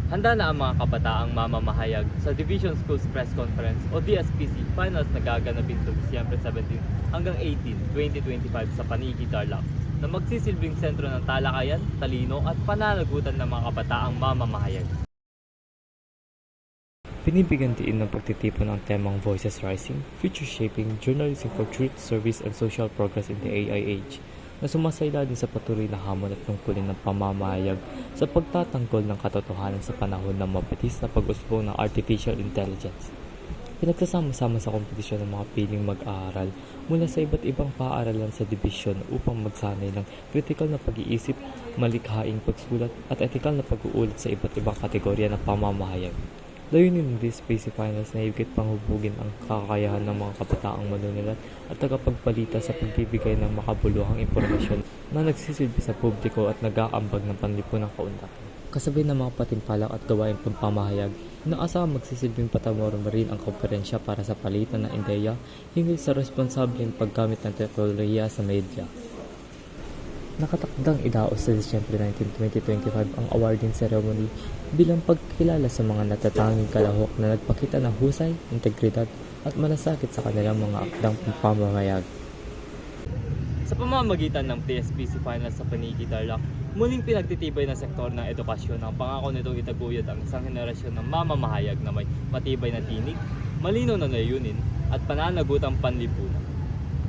Handa na ang mga kabataang mamamahayag sa Division Schools Press Conference o DSPC Finals na gaganapin sa Disyembre 17 hanggang 18, 2025 sa Paniki Tarlac na magsisilbing sentro ng talakayan, talino at pananagutan ng mga kabataang mamamahayag. Binibigyan diin ng pagtitipon ang temang Voices Rising, Future Shaping, Journalism for Truth, Service and Social Progress in the AI Age na sumasayla din sa patuloy na hamon at tungkulin ng pamamahayag sa pagtatanggol ng katotohanan sa panahon ng mabilis na pag-usbong ng artificial intelligence. Pinagsasama-sama sa kompetisyon ng mga piling mag-aaral mula sa iba't ibang paaralan sa dibisyon upang magsanay ng kritikal na pag-iisip, malikhaing pagsulat at etikal na pag-uulat sa iba't ibang kategorya ng pamamahayag. Layunin ng DSPC Finals na higit pang hubugin ang kakayahan ng mga kabataang manunulat at tagapagbalita sa pagbibigay ng makabuluhang impormasyon na nagsisilbi sa publiko at nag-aambag ng panlipunang kaunlaran. Kasabay ng mga patimpalak at gawaing pagpamahayag, inaasahang magsisilbing patamoro rin ang konferensya para sa palitan ng ideya hinggil sa responsableng paggamit ng teknolohiya sa media. Nakatakdang idaos sa Disyembre 19, 2025 ang awarding ceremony bilang pagkilala sa mga natatanging kalahok na nagpakita ng husay, integridad at malasakit sa kanilang mga akdang pamamahayag. Sa pamamagitan ng DSPC Finals sa Paniki Tarlac, muling pinagtitibay ng sektor ng edukasyon ang pangako nitong itaguyod ang isang henerasyon ng mamamahayag na may matibay na tinig, malinaw na layunin at pananagutang panlipunan.